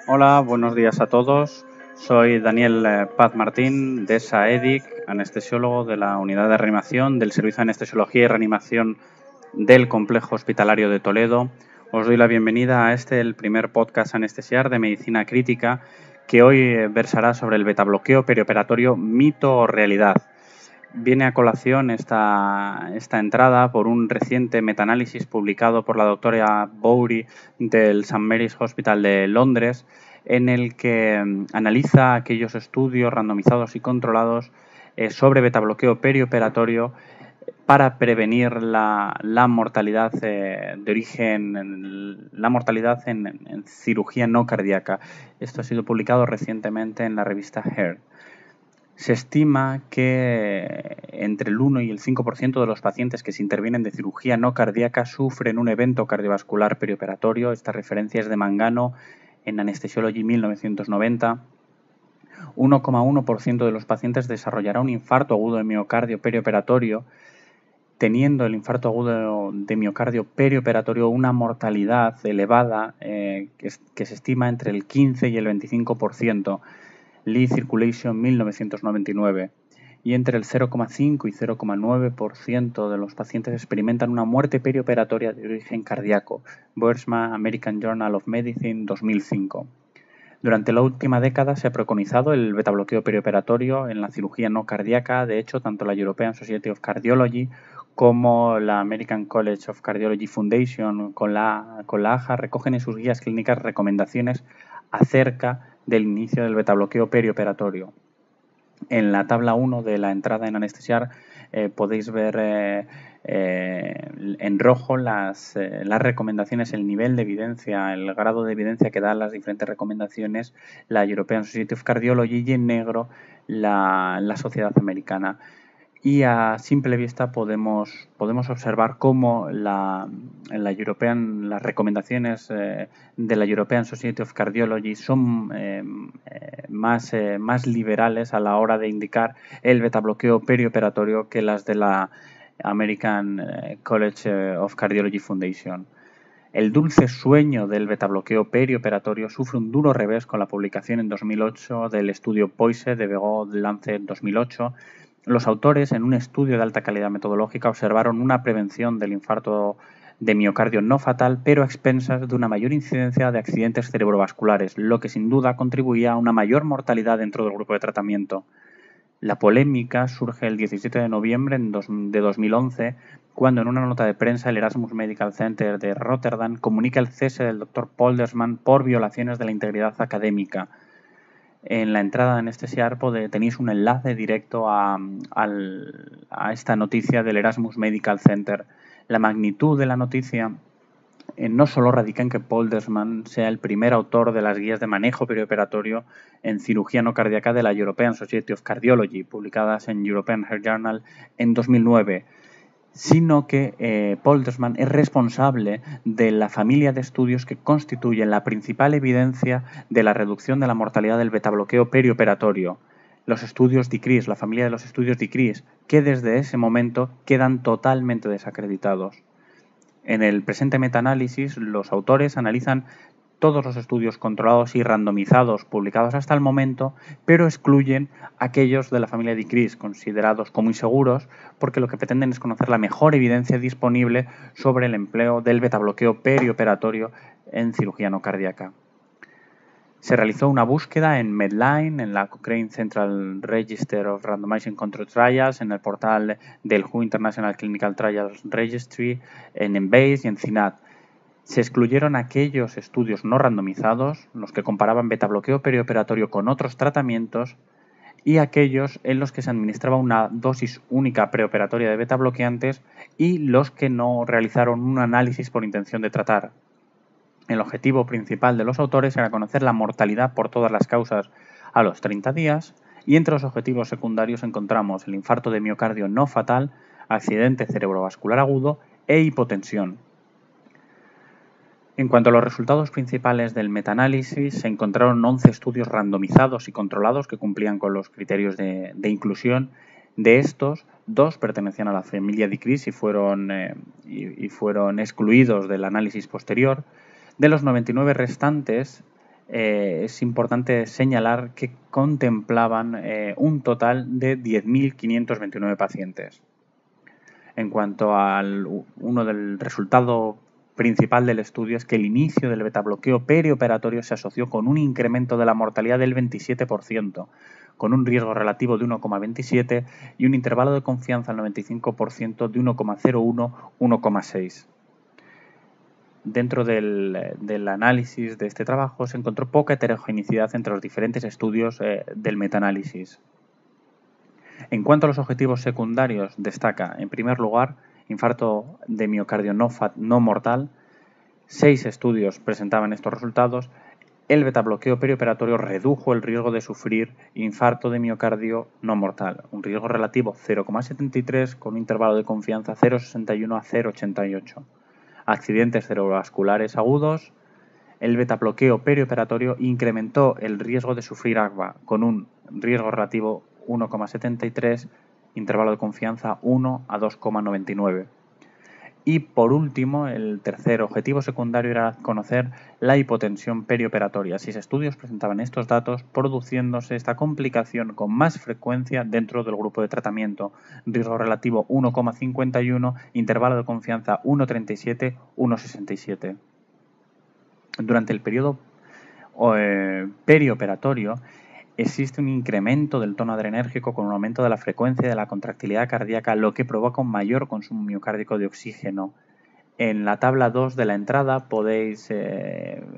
Hola, buenos días a todos. Soy Daniel Paz Martín de SAEDIC, anestesiólogo de la Unidad de Reanimación del Servicio de Anestesiología y Reanimación del Complejo Hospitalario de Toledo. Os doy la bienvenida a el primer podcast anestesiar de medicina crítica que hoy versará sobre el betabloqueo perioperatorio, mito o realidad. Viene a colación esta entrada por un reciente metaanálisis publicado por la doctora Bowrey del St. Mary's Hospital de Londres, en el que analiza aquellos estudios randomizados y controlados sobre betabloqueo perioperatorio para prevenir la mortalidad de origen, la mortalidad en cirugía no cardíaca. Esto ha sido publicado recientemente en la revista Heart. Se estima que entre el 1 y el 5% de los pacientes que se intervienen de cirugía no cardíaca sufren un evento cardiovascular perioperatorio. Esta referencia es de Mangano en Anesthesiology 1990. 1,1% de los pacientes desarrollará un infarto agudo de miocardio perioperatorio, teniendo el infarto agudo de miocardio perioperatorio una mortalidad elevada que se estima entre el 15 y el 25%. Lee Circulation 1999, y entre el 0,5 y 0,9% de los pacientes experimentan una muerte perioperatoria de origen cardíaco. Boersma, American Journal of Medicine, 2005. Durante la última década se ha preconizado el betabloqueo perioperatorio en la cirugía no cardíaca. De hecho, tanto la European Society of Cardiology como la American College of Cardiology Foundation con la AJA recogen en sus guías clínicas recomendaciones acerca del inicio del betabloqueo perioperatorio. En la tabla 1 de la entrada en anestesiar podéis ver en rojo las recomendaciones, el nivel de evidencia, el grado de evidencia que dan las diferentes recomendaciones la European Society of Cardiology, y en negro la Sociedad Americana. Y a simple vista podemos observar cómo las recomendaciones de la European Society of Cardiology son más liberales a la hora de indicar el betabloqueo perioperatorio que las de la American College of Cardiology Foundation. El dulce sueño del betabloqueo perioperatorio sufre un duro revés con la publicación en 2008 del estudio POISE de Begot Lancet 2008. Los autores, en un estudio de alta calidad metodológica, observaron una prevención del infarto de miocardio no fatal, pero a expensas de una mayor incidencia de accidentes cerebrovasculares, lo que sin duda contribuía a una mayor mortalidad dentro del grupo de tratamiento. La polémica surge el 17 de noviembre de 2011, cuando en una nota de prensa el Erasmus Medical Center de Rotterdam comunica el cese del Dr. Poldersman por violaciones de la integridad académica. En la entrada de anestesiar tenéis un enlace directo a esta noticia del Erasmus Medical Center. La magnitud de la noticia no solo radica en que Poldersman sea el primer autor de las guías de manejo perioperatorio en cirugía no cardíaca de la European Society of Cardiology, publicadas en European Heart Journal en 2009, sino que Poldersman es responsable de la familia de estudios que constituyen la principal evidencia de la reducción de la mortalidad del betabloqueo perioperatorio. Los estudios DECREASE, la familia de los estudios DECREASE, que desde ese momento quedan totalmente desacreditados. En el presente metaanálisis, los autores analizan todos los estudios controlados y randomizados publicados hasta el momento, pero excluyen aquellos de la familia DECREASE considerados como inseguros, porque lo que pretenden es conocer la mejor evidencia disponible sobre el empleo del betabloqueo perioperatorio en cirugía no cardíaca. Se realizó una búsqueda en Medline, en la Cochrane Central Register of Randomizing Controlled Trials, en el portal del WHO International Clinical Trials Registry, en Embase y en CINAT. Se excluyeron aquellos estudios no randomizados, los que comparaban betabloqueo perioperatorio con otros tratamientos, y aquellos en los que se administraba una dosis única preoperatoria de betabloqueantes y los que no realizaron un análisis por intención de tratar. El objetivo principal de los autores era conocer la mortalidad por todas las causas a los 30 días, y entre los objetivos secundarios encontramos el infarto de miocardio no fatal, accidente cerebrovascular agudo e hipotensión. En cuanto a los resultados principales del metaanálisis, se encontraron 11 estudios randomizados y controlados que cumplían con los criterios de inclusión. De estos, 2 pertenecían a la familia DECREASE y fueron excluidos del análisis posterior. De los 99 restantes, es importante señalar que contemplaban un total de 10.529 pacientes. En cuanto al uno del resultado principal del estudio es que el inicio del betabloqueo perioperatorio se asoció con un incremento de la mortalidad del 27%, con un riesgo relativo de 1,27 y un intervalo de confianza al 95% de 1,01-1,6. Dentro del análisis de este trabajo se encontró poca heterogeneidad entre los diferentes estudios del metaanálisis. En cuanto a los objetivos secundarios, destaca, en primer lugar, infarto de miocardio no mortal. 6 estudios presentaban estos resultados. El betabloqueo perioperatorio redujo el riesgo de sufrir infarto de miocardio no mortal, un riesgo relativo 0,73 con un intervalo de confianza 0,61 a 0,88. Accidentes cerebrovasculares agudos. El betabloqueo perioperatorio incrementó el riesgo de sufrir ACVA con un riesgo relativo 1,73, intervalo de confianza 1 a 2,99. Y por último, el tercer objetivo secundario era conocer la hipotensión perioperatoria. 6 estudios presentaban estos datos, produciéndose esta complicación con más frecuencia dentro del grupo de tratamiento. Riesgo relativo 1,51, intervalo de confianza 1,37, 1,67. Durante el periodo perioperatorio existe un incremento del tono adrenérgico con un aumento de la frecuencia de la contractilidad cardíaca, lo que provoca un mayor consumo miocárdico de oxígeno. En la tabla 2 de la entrada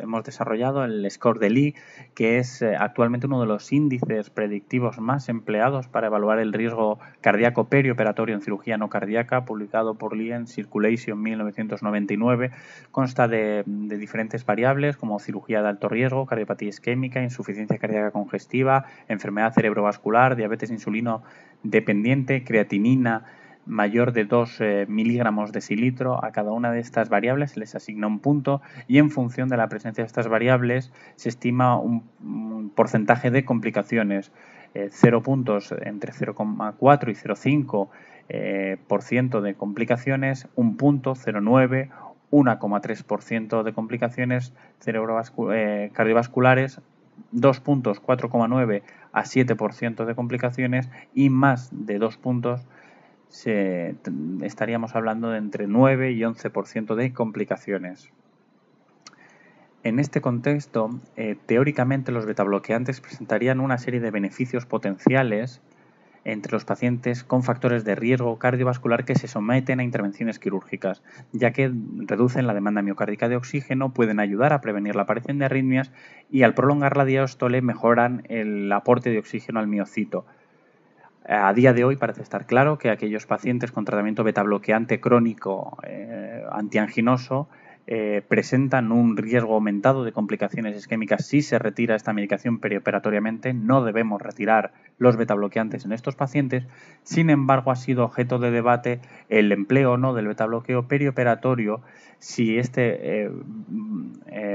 hemos desarrollado el score de Lee, que es actualmente uno de los índices predictivos más empleados para evaluar el riesgo cardíaco perioperatorio en cirugía no cardíaca, publicado por Lee en Circulation 1999. Consta de diferentes variables como cirugía de alto riesgo, cardiopatía isquémica, insuficiencia cardíaca congestiva, enfermedad cerebrovascular, diabetes insulino dependiente, creatinina mayor de 2 miligramos decilitro. A cada una de estas variables se les asigna un punto y en función de la presencia de estas variables se estima un porcentaje de complicaciones. 0 puntos entre 0,4 y 0,5% de complicaciones, 1 punto, 0,9, 1,3% de complicaciones cardiovasculares, 2 puntos, 4,9 a 7% de complicaciones y más de 2 puntos estaríamos hablando de entre 9 y 11% de complicaciones. En este contexto, teóricamente los betabloqueantes presentarían una serie de beneficios potenciales entre los pacientes con factores de riesgo cardiovascular que se someten a intervenciones quirúrgicas, ya que reducen la demanda miocárdica de oxígeno, pueden ayudar a prevenir la aparición de arritmias y al prolongar la diástole mejoran el aporte de oxígeno al miocito. A día de hoy parece estar claro que aquellos pacientes con tratamiento betabloqueante crónico antianginoso presentan un riesgo aumentado de complicaciones isquémicas si se retira esta medicación perioperatoriamente. No debemos retirar los betabloqueantes en estos pacientes. Sin embargo, ha sido objeto de debate el empleo o no del betabloqueo perioperatorio, si este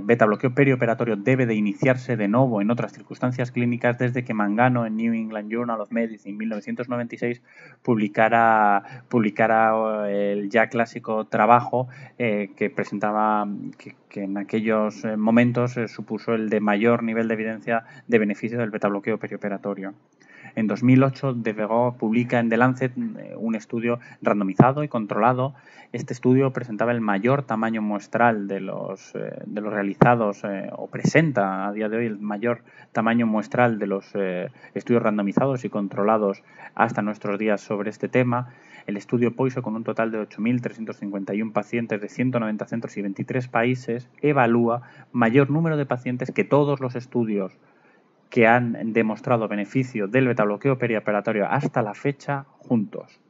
betabloqueo perioperatorio debe de iniciarse de nuevo en otras circunstancias clínicas, desde que Mangano en New England Journal of Medicine en 1996 publicara el ya clásico trabajo que presentaba que en aquellos momentos supuso el de mayor nivel de evidencia de beneficio del betabloqueo perioperatorio. En 2008, Devereux publica en The Lancet un estudio randomizado y controlado. Este estudio presentaba el mayor tamaño muestral de los realizados, o presenta a día de hoy el mayor tamaño muestral de los estudios randomizados y controlados hasta nuestros días sobre este tema. El estudio POISO, con un total de 8.351 pacientes de 190 centros y 23 países, evalúa mayor número de pacientes que todos los estudios que han demostrado beneficio del betabloqueo perioperatorio hasta la fecha juntos.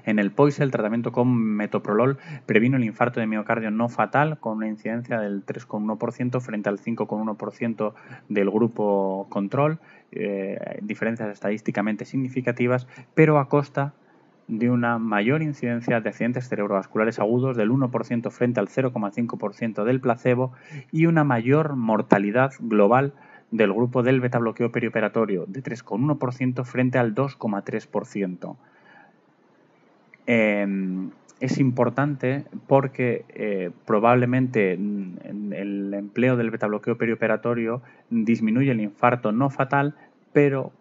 En el POISE, el tratamiento con metoprolol previno el infarto de miocardio no fatal con una incidencia del 3,1% frente al 5,1% del grupo control, diferencias estadísticamente significativas, pero a costa de una mayor incidencia de accidentes cerebrovasculares agudos del 1% frente al 0,5% del placebo y una mayor mortalidad global del grupo del betabloqueo perioperatorio de 3,1% frente al 2,3%. es importante porque probablemente el empleo del betabloqueo perioperatorio disminuye el infarto no fatal, pero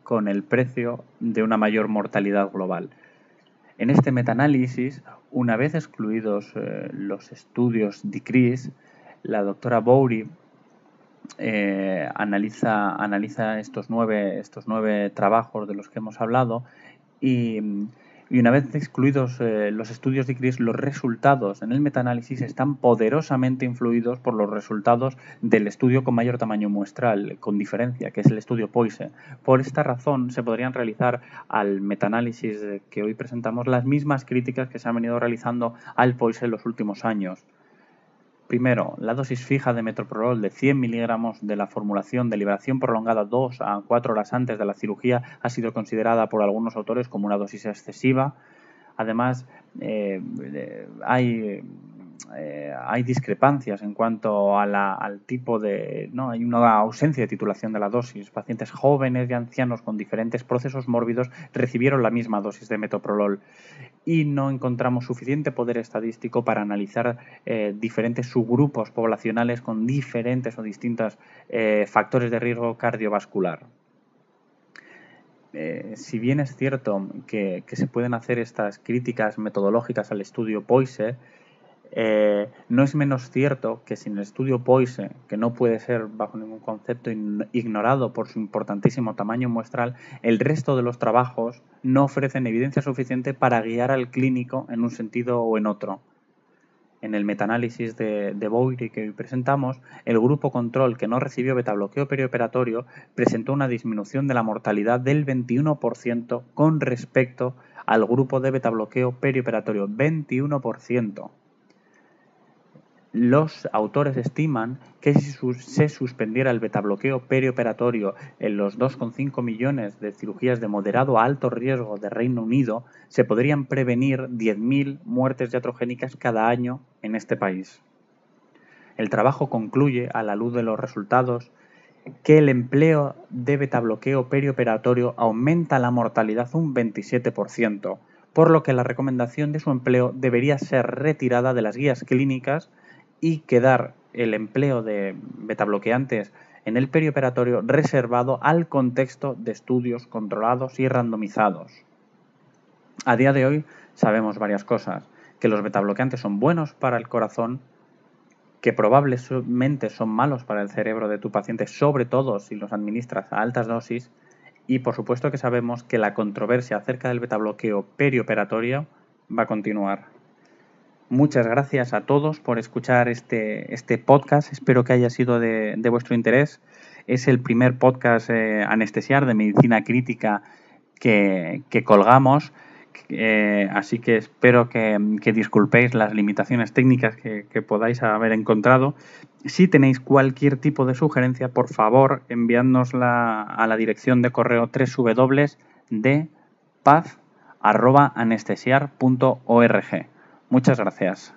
con el precio de una mayor mortalidad global. En este metaanálisis, una vez excluidos los estudios DICRIS, la doctora Bowrey analiza estos nueve trabajos de los que hemos hablado y una vez excluidos los estudios DICRIS, los resultados en el metaanálisis están poderosamente influidos por los resultados del estudio con mayor tamaño muestral, con diferencia, que es el estudio POISE. Por esta razón, se podrían realizar al metaanálisis que hoy presentamos las mismas críticas que se han venido realizando al POISE en los últimos años. Primero, la dosis fija de metoprolol de 100 miligramos de la formulación de liberación prolongada 2 a 4 horas antes de la cirugía ha sido considerada por algunos autores como una dosis excesiva. Además, hay discrepancias en cuanto al tipo de... ¿no? Hay una ausencia de titulación de la dosis. Pacientes jóvenes y ancianos con diferentes procesos mórbidos recibieron la misma dosis de metoprolol y no encontramos suficiente poder estadístico para analizar diferentes subgrupos poblacionales con diferentes o distintos factores de riesgo cardiovascular. Si bien es cierto que se pueden hacer estas críticas metodológicas al estudio POISE, no es menos cierto que sin el estudio POISE, que no puede ser bajo ningún concepto ignorado por su importantísimo tamaño muestral, el resto de los trabajos no ofrecen evidencia suficiente para guiar al clínico en un sentido o en otro. En el metaanálisis de Bowrey que hoy presentamos, el grupo control que no recibió betabloqueo perioperatorio presentó una disminución de la mortalidad del 21% con respecto al grupo de betabloqueo perioperatorio. 21%. Los autores estiman que si se suspendiera el betabloqueo perioperatorio en los 2,5 millones de cirugías de moderado a alto riesgo de Reino Unido, se podrían prevenir 10.000 muertes iatrogénicas cada año en este país. El trabajo concluye, a la luz de los resultados, que el empleo de betabloqueo perioperatorio aumenta la mortalidad un 27%, por lo que la recomendación de su empleo debería ser retirada de las guías clínicas y quedar el empleo de betabloqueantes en el perioperatorio reservado al contexto de estudios controlados y randomizados. A día de hoy sabemos varias cosas: que los betabloqueantes son buenos para el corazón, que probablemente son malos para el cerebro de tu paciente, sobre todo si los administras a altas dosis, y por supuesto que sabemos que la controversia acerca del betabloqueo perioperatorio va a continuar. Muchas gracias a todos por escuchar este podcast. Espero que haya sido de vuestro interés. Es el primer podcast Anestesiar de medicina crítica que colgamos. Así que espero que disculpéis las limitaciones técnicas que podáis haber encontrado. Si tenéis cualquier tipo de sugerencia, por favor, enviádnosla a la dirección de correo www.paz@anestesiar.org. Muchas gracias.